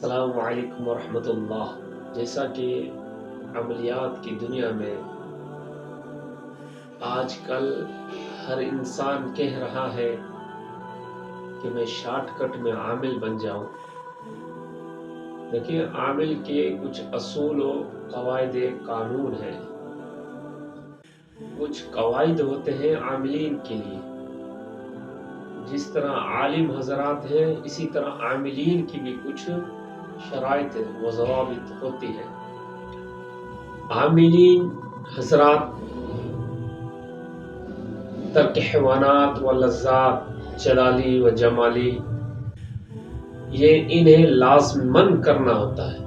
السلام علیکم ورحمۃ اللہ۔ جیسا کہ عملیات کی دنیا میں آج کل ہر انسان کہہ رہا ہے کہ میں شارٹ کٹ میں عامل بن جاؤں، لیکن عامل کے کچھ اصول و قواعد قانون ہیں، کچھ قواعد ہوتے ہیں عاملین کے لیے۔ جس طرح عالم حضرات ہیں اسی طرح عاملین کی بھی کچھ شرائط و ضوابط ہوتی ہیں۔ عاملین حضرات ترک حیوانات و لذات جلالی و جمالی یہ انہیں لازماً کرنا ہوتا ہے،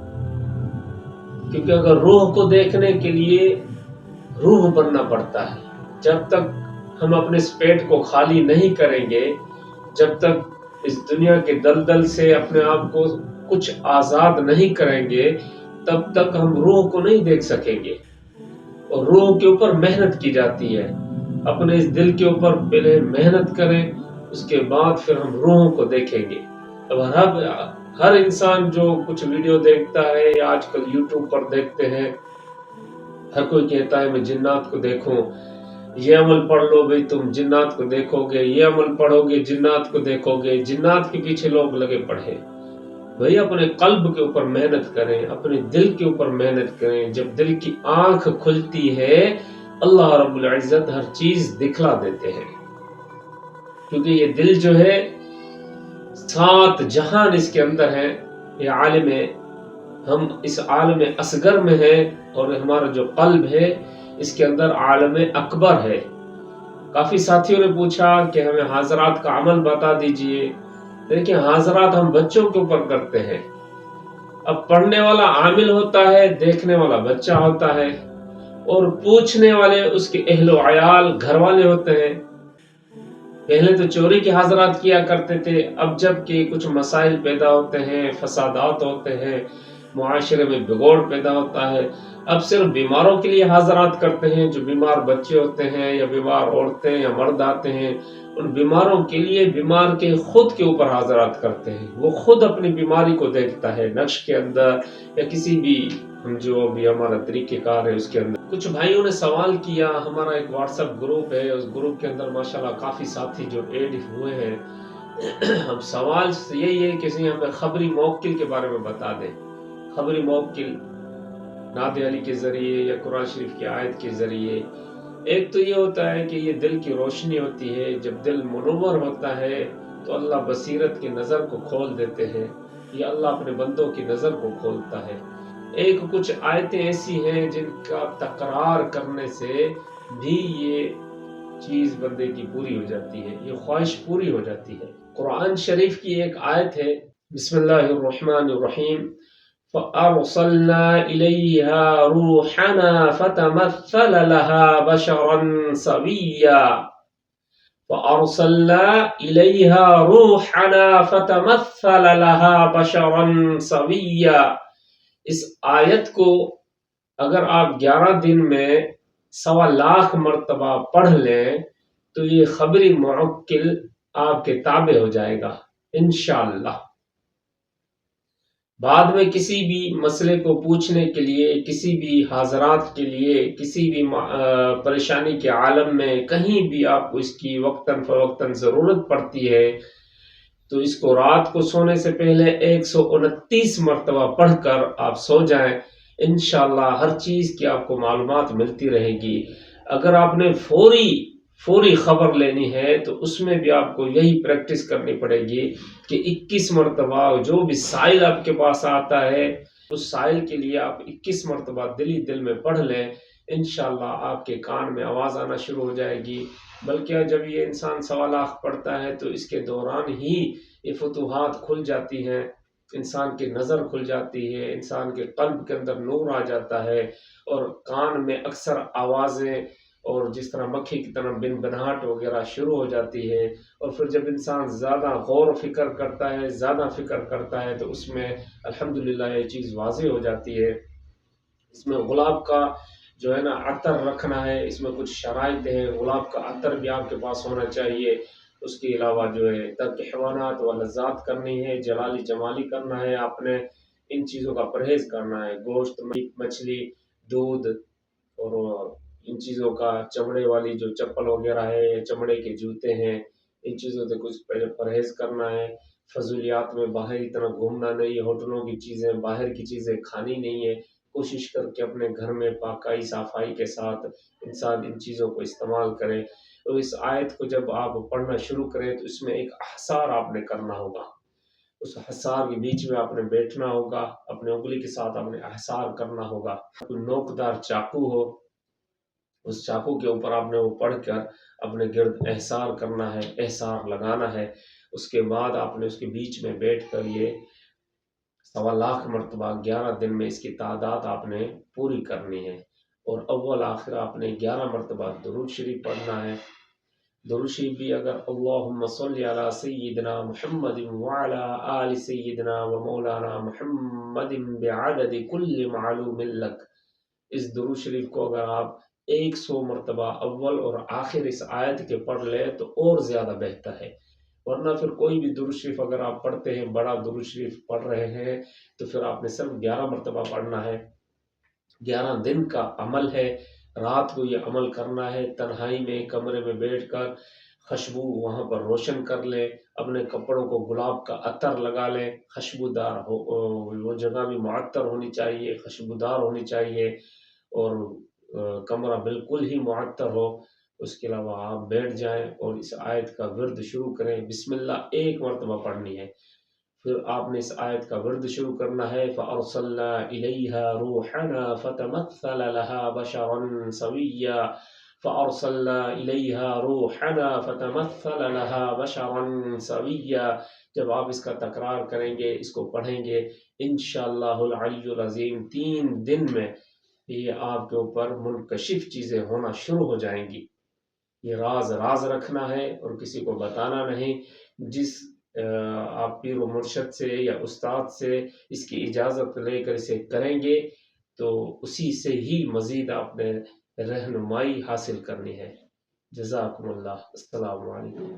کیونکہ اگر روح کو دیکھنے کے لیے روح بننا پڑتا ہے۔ جب تک ہم اپنے اس پیٹ کو خالی نہیں کریں گے، جب تک اس دنیا کے دلدل سے اپنے آپ کو کچھ آزاد نہیں کریں گے، تب تک ہم روح کو نہیں دیکھ سکیں گے۔ اور روح کے اوپر محنت کی جاتی ہے، اپنے اس دل کے اوپر پہلے محنت کریں، اس کے بعد پھر ہم روحوں کو دیکھیں گے۔ اب ہر انسان جو کچھ ویڈیو دیکھتا ہے یا آج کل یوٹیوب پر دیکھتے ہیں، ہر کوئی کہتا ہے میں جنات کو دیکھوں، یہ عمل پڑھ لو بھئی تم جنات کو دیکھو گے، یہ عمل پڑھو گے جنات کو دیکھو گے۔ جنات کے پیچھے لوگ لگے پڑھے۔ بھئی اپنے قلب کے اوپر محنت کریں، اپنے دل کے اوپر محنت کریں۔ جب دل کی آنکھ کھلتی ہے اللہ رب العزت ہر چیز دکھلا دیتے ہیں، کیونکہ یہ دل جو ہے 7 جہان اس کے اندر ہے۔ یہ عالم ہے، ہم اس عالم اصغر میں ہیں، اور ہمارا جو قلب ہے اس کے اندر عالم اکبر ہے۔ کافی ساتھیوں نے پوچھا کہ ہمیں حاضرات کا عمل بتا دیجئے۔ دیکھیں حاضرات ہم بچوں کے اوپر کرتے ہیں۔ اب پڑھنے والا عامل ہوتا ہے، دیکھنے والا بچہ ہوتا ہے، اور پوچھنے والے اس کے اہل و عیال گھر والے ہوتے ہیں۔ پہلے تو چوری کے حاضرات کیا کرتے تھے، اب جب کہ کچھ مسائل پیدا ہوتے ہیں، فسادات ہوتے ہیں، معاشرے میں بگوڑ پیدا ہوتا ہے، اب صرف بیماروں کے لیے حاضرات کرتے ہیں۔ جو بیمار بچے ہوتے ہیں یا بیمار عورتیں یا مرد آتے ہیں، ان بیماروں کے لیے بیمار کے خود کے اوپر حاضرات کرتے ہیں۔ وہ خود اپنی بیماری کو دیکھتا ہے نقش کے اندر یا کسی بھی جو بھی ہمارا طریقہ کار ہے اس کے اندر۔ کچھ بھائیوں نے سوال کیا، ہمارا ایک واٹس ایپ گروپ ہے، اس گروپ کے اندر ماشاءاللہ کافی ساتھی جو ایڈ ہوئے ہیں۔ اب سوال یہی ہے کہ ہمیں خبری موکل کے بارے میں بتا دیں۔ خبری موکل نعت علی کے ذریعے یا قرآن شریف کی آیت کے ذریعے۔ ایک تو یہ ہوتا ہے کہ یہ دل کی روشنی ہوتی ہے، جب دل منور ہوتا ہے تو اللہ بصیرت کی نظر کو کھول دیتے ہیں، یا اللہ اپنے بندوں کی نظر کو کھولتا ہے۔ ایک کچھ آیتیں ایسی ہیں جن کا تکرار کرنے سے بھی یہ چیز بندے کی پوری ہو جاتی ہے، یہ خواہش پوری ہو جاتی ہے۔ قرآن شریف کی ایک آیت ہے، بسم اللہ الرحمن الرحیم، فَأَرْسَلْنَا إِلَيْهَا رُوحَنَا فَتَمَثَّلَ لَهَا بَشَرًا سَوِيًّا فَأَرْسَلْنَا إِلَيْهَا رُوحَنَا فَتَمَثَّلَ لَهَا بَشَرًا سَوِيًّا۔ اس آیت کو اگر آپ 11 دن میں 1.25 لاکھ مرتبہ پڑھ لیں تو یہ خبری موکل آپ کے تابع ہو جائے گا انشاءاللہ۔ بعد میں کسی بھی مسئلے کو پوچھنے کے لیے، کسی بھی حاضرات کے لیے، کسی بھی پریشانی کے عالم میں کہیں بھی آپ کو اس کی وقتاً فوقتاً ضرورت پڑتی ہے تو اس کو رات کو سونے سے پہلے 129 مرتبہ پڑھ کر آپ سو جائیں، انشاءاللہ ہر چیز کی آپ کو معلومات ملتی رہے گی۔ اگر آپ نے فوری خبر لینی ہے تو اس میں بھی آپ کو یہی پریکٹس کرنی پڑے گی کہ 21 مرتبہ جو بھی سائل آپ کے پاس آتا ہے اس سائل کے لیے آپ 21 مرتبہ دل میں پڑھ لیں، انشاءاللہ آپ کے کان میں آواز آنا شروع ہو جائے گی۔ بلکہ جب یہ انسان 1.25 لاکھ پڑھتا ہے تو اس کے دوران ہی یہ فتوحات کھل جاتی ہیں، انسان کی نظر کھل جاتی ہے، انسان کے قلب کے اندر نور آ جاتا ہے، اور کان میں اکثر آوازیں اور جس طرح مکھی کی طرح بن بناہٹ وغیرہ شروع ہو جاتی ہے۔ اور پھر جب انسان زیادہ غور و فکر کرتا ہے، زیادہ فکر کرتا ہے تو اس میں الحمدللہ یہ چیز واضح ہو جاتی ہے۔ اس میں گلاب کا جو ہے نا عطر رکھنا ہے، اس میں کچھ شرائط ہیں۔ گلاب کا عطر بھی آپ کے پاس ہونا چاہیے، اس کے علاوہ جو ہے ترک حیوانات و لذات کرنی ہے، جلالی جمالی کرنا ہے، آپ نے ان چیزوں کا پرہیز کرنا ہے، گوشت، میٹ، مچھلی، دودھ اور ان چیزوں کا، چمڑے والی جو چپل وغیرہ ہے یا چمڑے کے جوتے ہیں، ان چیزوں سے کچھ پرہیز کرنا ہے، فضولیات میں باہر اتنا گھومنا نہیں، ہوٹلوں کی چیزیں، باہر کی چیزیں کھانی نہیں ہے، کوشش کر کے اپنے گھر میں پاکائی صافائی کے ساتھ انسان ان چیزوں کو استعمال کرے۔ اور اس آیت کو جب آپ پڑھنا شروع کریں تو اس میں ایک احسار آپ نے کرنا ہوگا، اس حصار کے بیچ میں آپ نے بیٹھنا ہوگا، اپنے انگلی کے ساتھ آپ نے احسار کرنا ہوگا، کوئی نوکدار چاقو ہو، اس چاقو کے اوپر آپ نے وہ پڑھ کر اپنے گرد احسار کرنا ہے، احسار لگانا ہے۔ اس کے بعد آپ نے اس کے بیچ میں بیٹھ کر یہ 1.25 مرتبہ 11 دن میں اس کی تعداد آپ نے پوری کرنی ہے، اور اول آخر آپ نے 11 مرتبہ درود شریف پڑھنا ہے۔ درود شریف بھی اگر اللہم صلی علی سیدنا محمد وعلی آل سیدنا و مولانا محمد بعدد کل معلوم لک، اس درود شریف کو اگر آپ 100 مرتبہ اول اور آخر اس آیت کے پڑھ لیں تو اور زیادہ بہتر ہے، ورنہ پھر کوئی بھی درود شریف اگر آپ پڑھتے ہیں، بڑا درود شریف پڑھ رہے ہیں، تو پھر آپ نے صرف 11 مرتبہ پڑھنا ہے۔ 11 دن کا عمل ہے، رات کو یہ عمل کرنا ہے، تنہائی میں کمرے میں بیٹھ کر خوشبو وہاں پر روشن کر لیں، اپنے کپڑوں کو گلاب کا عطر لگا لیں، خوشبودار ہو، وہ جگہ بھی معطر ہونی چاہیے، خوشبودار ہونی چاہیے، اور کمرہ بالکل ہی معطر ہو۔ اس کے علاوہ آپ بیٹھ جائیں اور اس آیت کا ورد شروع کریں، بسم اللہ 1 مرتبہ پڑھنی ہے، پھر آپ نے اس آیت کا ورد شروع کرنا ہے، فَأَرْسَلْنَا إِلَيْهَا رُوحَنَا فَتَمَثَّلَ لَهَا بَشَرًا سَوِيًّا فَأَرْسَلْنَا إِلَيْهَا رُوحَنَا فَتَمَثَّلَ لَهَا بَشَرًا سَوِيًّا۔ جب آپ اس کا تکرار کریں گے، اس کو پڑھیں گے، انشاءاللہ العلی العظیم 3 دن میں یہ آپ کے اوپر منکشف چیزیں ہونا شروع ہو جائیں گی۔ یہ راز رکھنا ہے اور کسی کو بتانا نہیں۔ جس آپ پیر و مرشد سے یا استاد سے اس کی اجازت لے کر اسے کریں گے تو اسی سے ہی مزید آپ نے رہنمائی حاصل کرنی ہے۔ جزاکم اللہ، السلام علیکم۔